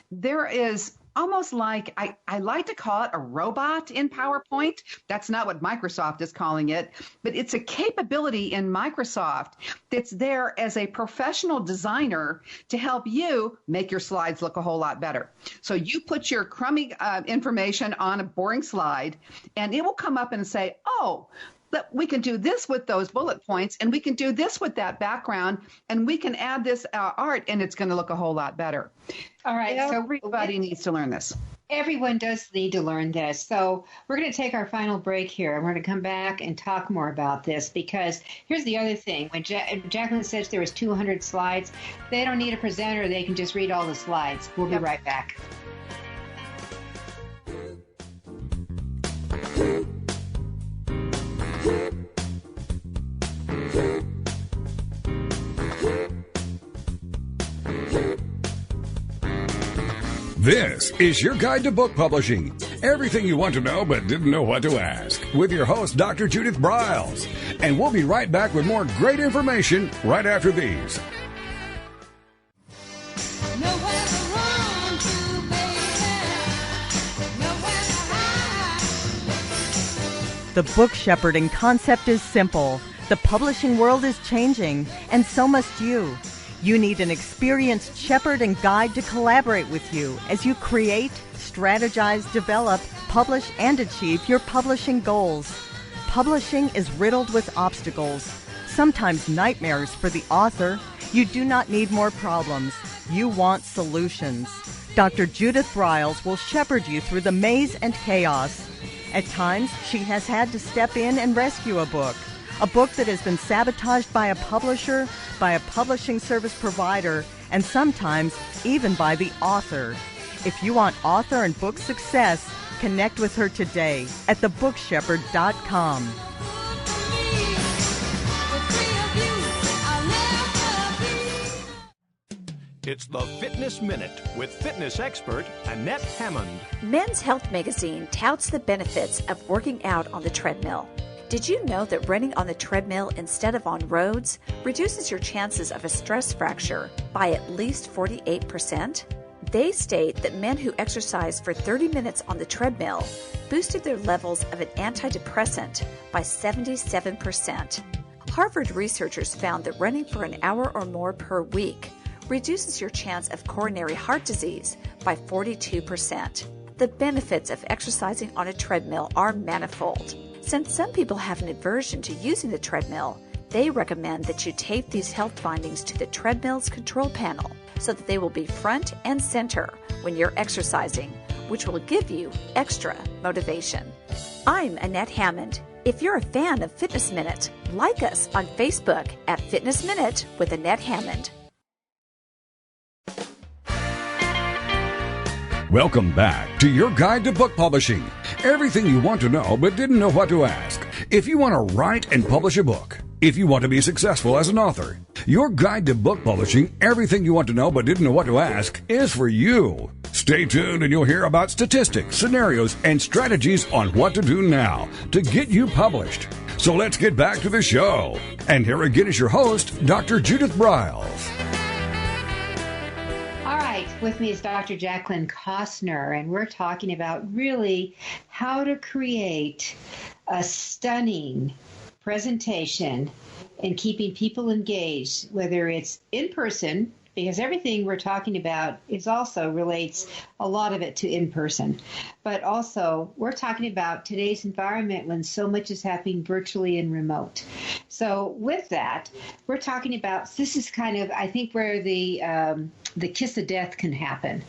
There is almost like, I like to call it a robot in PowerPoint. That's not what Microsoft is calling it, but it's a capability in Microsoft that's there as a professional designer to help you make your slides look a whole lot better. So you put your crummy information on a boring slide, and it will come up and say, oh, we can do this with those bullet points, and we can do this with that background, and we can add this art, and it's going to look a whole lot better. All right. Everybody needs to learn this. Everyone does need to learn this. So we're going to take our final break here, and we're going to come back and talk more about this, because here's the other thing. When Jaclyn says there was 200 slides, they don't need a presenter. They can just read all the slides. We'll be right back. This is your guide to book publishing. Everything you want to know but didn't know what to ask. With your host, Dr. Judith Briles. And we'll be right back with more great information right after these. The book shepherding concept is simple. The publishing world is changing, and so must you. You need an experienced shepherd and guide to collaborate with you as you create, strategize, develop, publish, and achieve your publishing goals. Publishing is riddled with obstacles, sometimes nightmares for the author. You do not need more problems. You want solutions. Dr. Judith Briles will shepherd you through the maze and chaos. At times, she has had to step in and rescue a book that has been sabotaged by a publisher, by a publishing service provider, and sometimes even by the author. If you want author and book success, connect with her today at thebookshepherd.com. It's the Fitness Minute with fitness expert Annette Hammond. Men's Health magazine touts the benefits of working out on the treadmill. Did you know that running on the treadmill instead of on roads reduces your chances of a stress fracture by at least 48%? They state that men who exercise for 30 minutes on the treadmill boosted their levels of an antidepressant by 77%. Harvard researchers found that running for an hour or more per week reduces your chance of coronary heart disease by 42%. The benefits of exercising on a treadmill are manifold. Since some people have an aversion to using the treadmill, they recommend that you tape these health findings to the treadmill's control panel so that they will be front and center when you're exercising, which will give you extra motivation. I'm Annette Hammond. If you're a fan of Fitness Minute, like us on Facebook at Fitness Minute with Annette Hammond. Welcome back to your guide to book publishing. Everything you want to know but didn't know what to ask. If you want to write and publish a book, if you want to be successful as an author, your guide to book publishing, everything you want to know but didn't know what to ask, is for you. Stay tuned and you'll hear about statistics, scenarios, and strategies on what to do now to get you published. So let's get back to the show. And here again is your host, Dr. Judith Briles. All right, with me is Dr. Jaclyn Kostner, and we're talking about really how to create a stunning presentation and keeping people engaged, whether it's in person, because everything we're talking about is also relates a lot of it to in person. But also, we're talking about today's environment when so much is happening virtually and remote. So with that, we're talking about, this is kind of, I think, where the kiss of death can happen.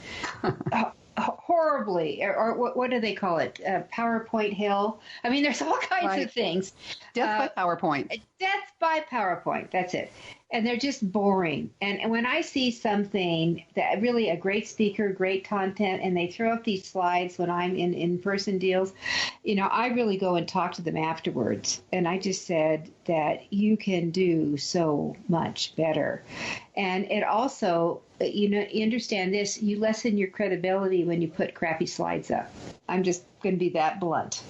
Horribly, or what do they call it? PowerPoint hell. I mean, there's all kinds of things. Death by PowerPoint. Death by PowerPoint. That's it. And they're just boring. And when I see something that really a great speaker, great content, and they throw up these slides when I'm in in-person deals, you know, I really go and talk to them afterwards. And I just said that you can do so much better. And it also, you know, you understand this, you lessen your credibility when you put crappy slides up. I'm just going to be that blunt.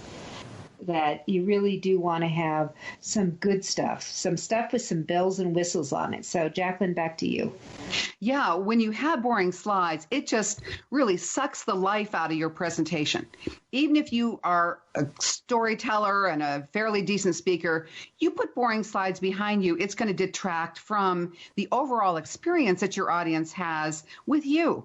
that you really do want to have some good stuff, some stuff with some bells and whistles on it. So, Jaclyn, back to you. Yeah, when you have boring slides, it just really sucks the life out of your presentation. Even if you are a storyteller and a fairly decent speaker, you put boring slides behind you, it's going to detract from the overall experience that your audience has with you.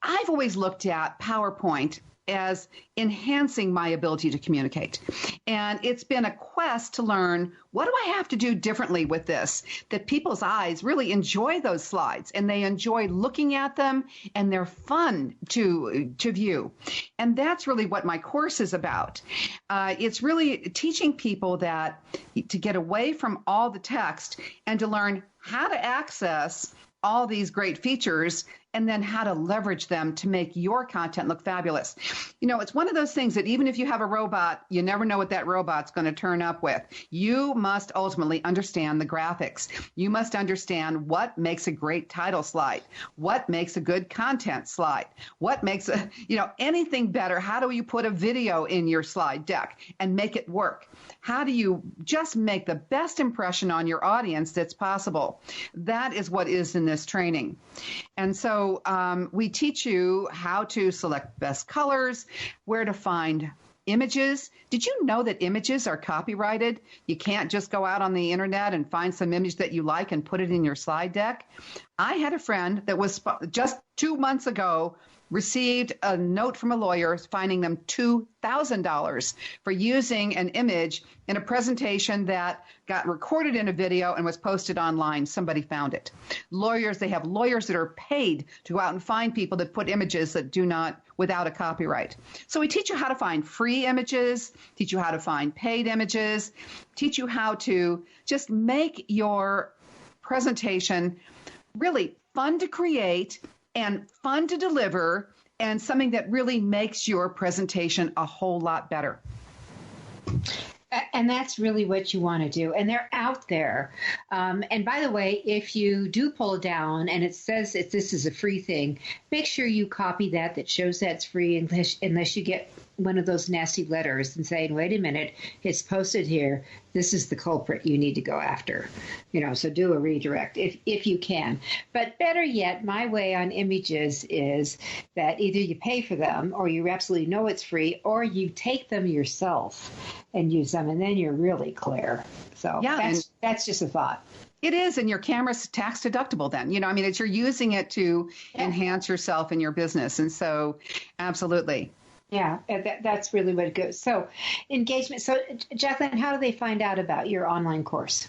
I've always looked at PowerPoint as enhancing my ability to communicate. And it's been a quest to learn, what do I have to do differently with this? That people's eyes really enjoy those slides and they enjoy looking at them and they're fun to view. And that's really what my course is about. It's really teaching people that to get away from all the text and to learn how to access all these great features and then how to leverage them to make your content look fabulous. You know, it's one of those things that even if you have a robot, you never know what that robot's going to turn up with. You must ultimately understand the graphics. You must understand what makes a great title slide, what makes a good content slide, what makes anything better. How do you put a video in your slide deck and make it work? How do you just make the best impression on your audience that's possible? That is what is in this training. And so we teach you how to select best colors, where to find images. Did you know that images are copyrighted? You can't just go out on the internet and find some image that you like and put it in your slide deck. I had a friend that was just 2 months ago received a note from a lawyer finding them $2,000 for using an image in a presentation that got recorded in a video and was posted online. Somebody found it. They have lawyers that are paid to go out and find people that put images that do not, without a copyright. So we teach you how to find free images, teach you how to find paid images, teach you how to just make your presentation really fun to create and fun to deliver, and something that really makes your presentation a whole lot better. And that's really what you want to do. And they're out there. And by the way, if you do pull it down and it says that this is a free thing, make sure you copy that shows that's free unless you get one of those nasty letters and saying, wait a minute, it's posted here. This is the culprit you need to go after. So do a redirect if you can. But better yet, my way on images is that either you pay for them or you absolutely know it's free, or you take them yourself and use them, and then you're really clear. So yeah, that's just a thought. It is, and your camera's tax deductible then. You're using it to enhance yourself and your business. And so absolutely. Yeah, that's really what it goes. So engagement. So Jaclyn, how do they find out about your online course?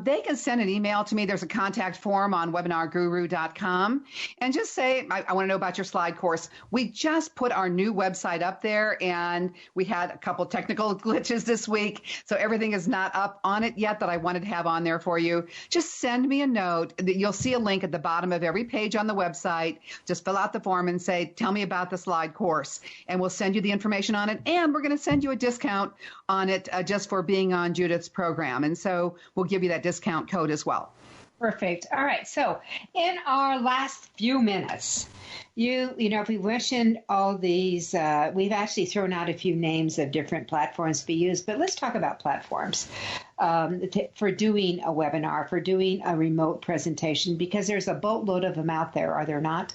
They can send an email to me. There's a contact form on WebinarGuru.com, and just say, I want to know about your slide course. We just put our new website up there, and we had a couple technical glitches this week, so everything is not up on it yet that I wanted to have on there for you. Just send me a note. You'll see a link at the bottom of every page on the website. Just fill out the form and say, tell me about the slide course, and we'll send you the information on it, and we're going to send you a discount on it just for being on Judith's program. And so we'll give you that discount code as well. Perfect. All right. So in our last few minutes, if we mentioned all these, we've actually thrown out a few names of different platforms to be used, but let's talk about platforms for doing a webinar, for doing a remote presentation, because there's a boatload of them out there, are there not?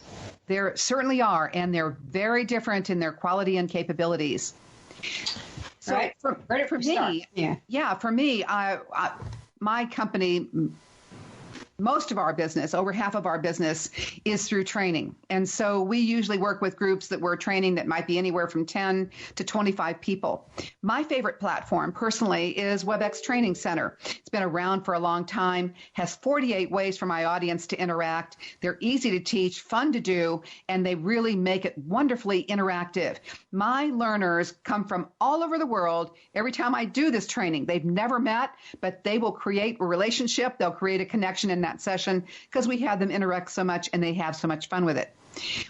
There certainly are, and they're very different in their quality and capabilities. So right. for me, for me, my company, most of our business, over half of our business, is through training. And so we usually work with groups that we're training that might be anywhere from 10 to 25 people. My favorite platform, personally, is WebEx Training Center. It's been around for a long time, has 48 ways for my audience to interact. They're easy to teach, fun to do, and they really make it wonderfully interactive. My learners come from all over the world. Every time I do this training, they've never met, but they will create a relationship. They'll create a connection in that session because we have them interact so much and they have so much fun with it.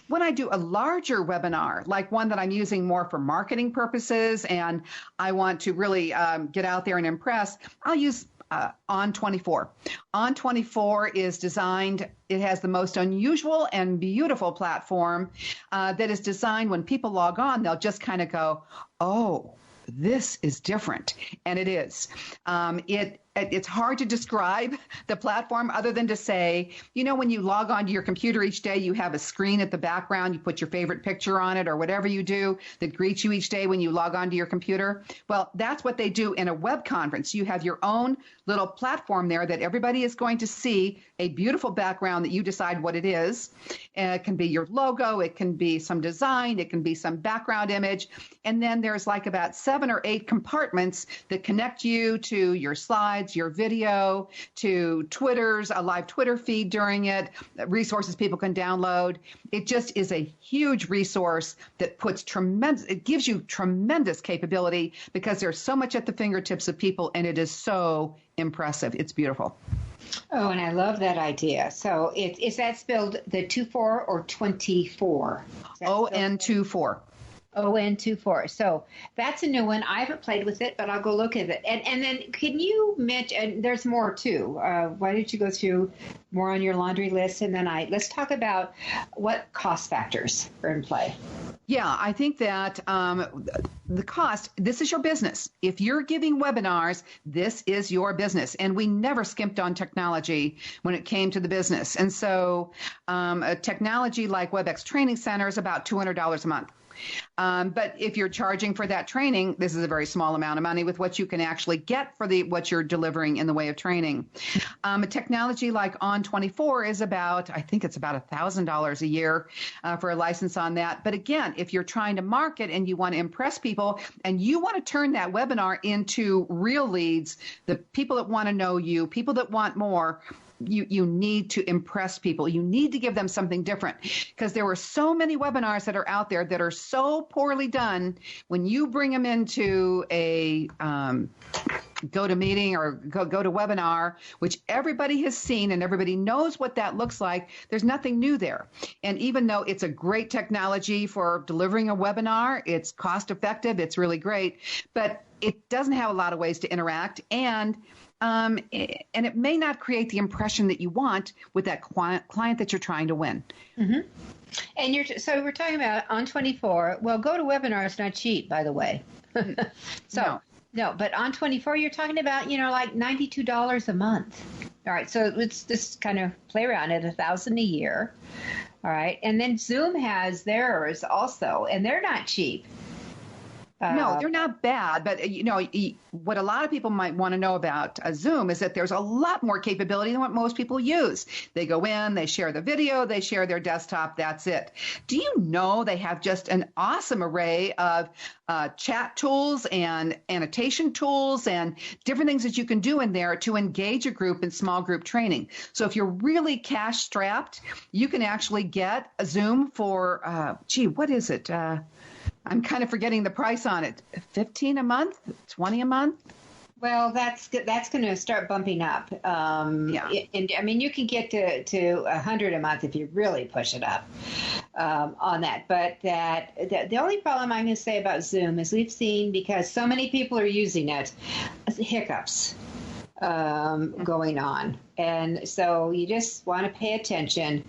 When I do a larger webinar, like one that I'm using more for marketing purposes and I want to really get out there and impress, I'll use On24. On24 is designed, it has the most unusual and beautiful platform that is designed when people log on, they'll just kind of go, oh, this is different. And it is. It's hard to describe the platform other than to say, when you log onto your computer each day, you have a screen at the background, you put your favorite picture on it or whatever you do that greets you each day when you log onto your computer. Well, that's what they do in a web conference. You have your own little platform there that everybody is going to see, a beautiful background that you decide what it is. It can be your logo, it can be some design, it can be some background image. And then there's like about 7 or 8 compartments that connect you to your slides, your video, to a live Twitter feed during it, resources people can download. It just is a huge resource that it gives you tremendous capability because there's so much at the fingertips of people, and it is so impressive. It's beautiful. Oh, and I love that idea. So is that spelled the 24 or 24? ON24. ON24. So that's a new one. I haven't played with it, but I'll go look at it. And then can you mention, there's more too. Why don't you go through more on your laundry list? And then let's talk about what cost factors are in play. Yeah, I think that the cost, this is your business. If you're giving webinars, this is your business. And we never skimped on technology when it came to the business. And so a technology like WebEx Training Center is about $200 a month. But if you're charging for that training, this is a very small amount of money with what you can actually get for what you're delivering in the way of training. A technology like On24 is I think it's about $1,000 a year for a license on that. But again, if you're trying to market and you want to impress people and you want to turn that webinar into real leads, the people that want to know you, people that want more, you need to impress people. You need to give them something different because there were so many webinars that are out there that are so poorly done. When you bring them into a GoToMeeting or GoToWebinar, which everybody has seen and everybody knows what that looks like, there's nothing new there. And even though it's a great technology for delivering a webinar, it's cost effective, it's really great, but it doesn't have a lot of ways to interact, and it may not create the impression that you want with that client that you're trying to win. Mm-hmm. And so we're talking about On24. Well, GoToWebinar is not cheap, by the way. No, but On24, you're talking about, like $92 a month. All right, so let's just kind of play around at $1,000 a year. All right, and then Zoom has theirs also, and they're not cheap. No, they're not bad. But, what a lot of people might want to know about Zoom is that there's a lot more capability than what most people use. They go in, they share the video, they share their desktop. That's it. Do you know they have just an awesome array of chat tools and annotation tools and different things that you can do in there to engage a group in small group training. So if you're really cash strapped, you can actually get a Zoom for, what is it? I'm kind of forgetting the price on it. $15 a month? $20 a month? Well, that's going to start bumping up. Yeah. And I mean, you can get to $100 a month if you really push it up on that. But the only problem I'm going to say about Zoom is we've seen, because so many people are using it, hiccups going on. And so you just want to pay attention.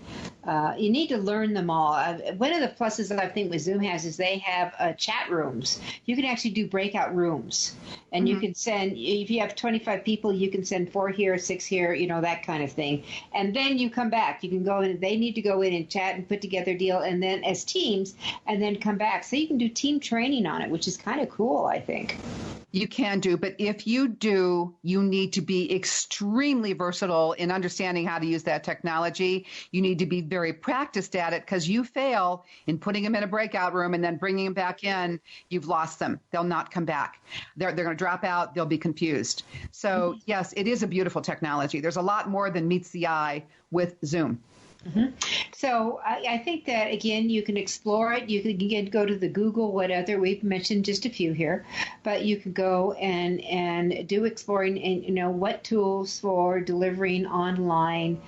You need to learn them all. One of the pluses that I think with Zoom has is they have chat rooms. You can actually do breakout rooms. And you can send, if you have 25 people, you can send 4 here, 6 here, that kind of thing. And then you come back. You can go in, they need to go in and chat and put together a deal, and then as teams, and then come back. So you can do team training on it, which is kind of cool, I think. You can do, but if you do, you need to be extremely versatile in understanding how to use that technology. You need to be very practiced at it, because you fail in putting them in a breakout room and then bringing them back in, you've lost them. They'll not come back. They're going to drop out. They'll be confused. So yes, it is a beautiful technology. There's a lot more than meets the eye with Zoom. So I think that, again, you can explore it. You can go to the Google, whatever. We've mentioned just a few here, but you can go and do exploring and, what tools for delivering online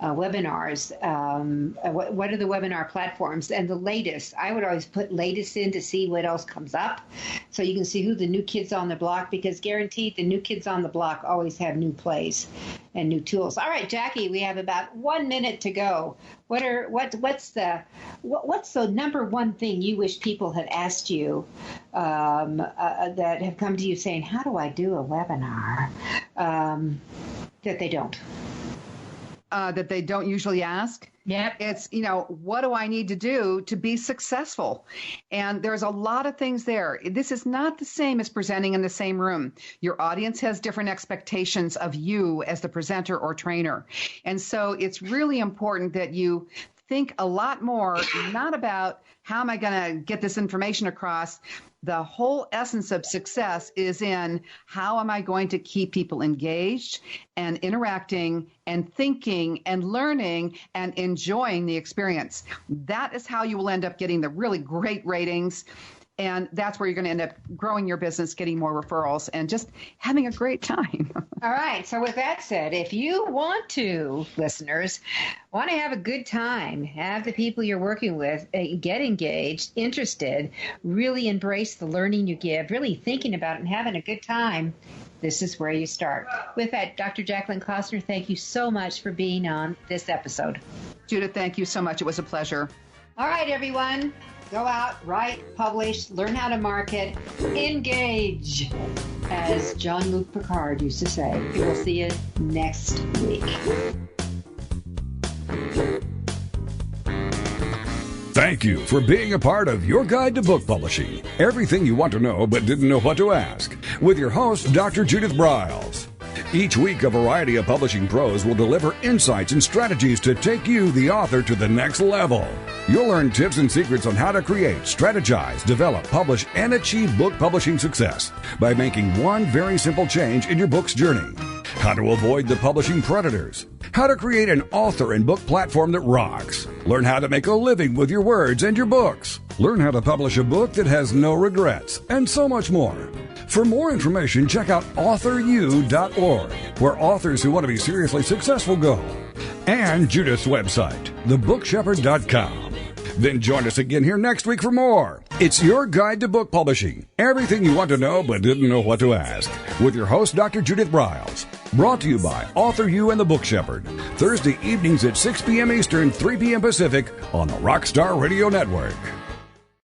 webinars. What are the webinar platforms? And the latest, I would always put latest in to see what else comes up, so you can see who the new kids on the block, because guaranteed the new kids on the block always have new plays and new tools. All right, Jackie, we have about 1 minute to go. what's the number one thing you wish people had asked you that have come to you saying, how do I do a webinar, that they don't? That they don't usually ask? Yep. It's, what do I need to do to be successful? And there's a lot of things there. This is not the same as presenting in the same room. Your audience has different expectations of you as the presenter or trainer. And so it's really important that you think a lot more, not about how am I going to get this information across. The whole essence of success is in how am I going to keep people engaged and interacting and thinking and learning and enjoying the experience. That is how you will end up getting the really great ratings. And that's where you're going to end up growing your business, getting more referrals, and just having a great time. All right. So with that said, if you want to, listeners, want to have a good time, have the people you're working with get engaged, interested, really embrace the learning you give, really thinking about it and having a good time, this is where you start. With that, Dr. Jaclyn Kostner, thank you so much for being on this episode. Judith, thank you so much. It was a pleasure. All right, everyone. Go out, write, publish, learn how to market, engage, as Jean-Luc Picard used to say. We'll see you next week. Thank you for being a part of Your Guide to Book Publishing. Everything you want to know but didn't know what to ask. With your host, Dr. Judith Briles. Each week, a variety of publishing pros will deliver insights and strategies to take you, the author, to the next level. You'll learn tips and secrets on how to create, strategize, develop, publish, and achieve book publishing success by making one very simple change in your book's journey. How to avoid the publishing predators. How to create an author and book platform that rocks. Learn how to make a living with your words and your books. Learn how to publish a book that has no regrets, and so much more. For more information, check out AuthorU.org, where authors who want to be seriously successful go. And Judith's website, thebookshepherd.com. Then join us again here next week for more. It's Your Guide to Book Publishing. Everything you want to know but didn't know what to ask. With your host, Dr. Judith Briles. Brought to you by AuthorU and the Book Shepherd. Thursday evenings at 6 p.m. Eastern, 3 p.m. Pacific on the Rockstar Radio Network.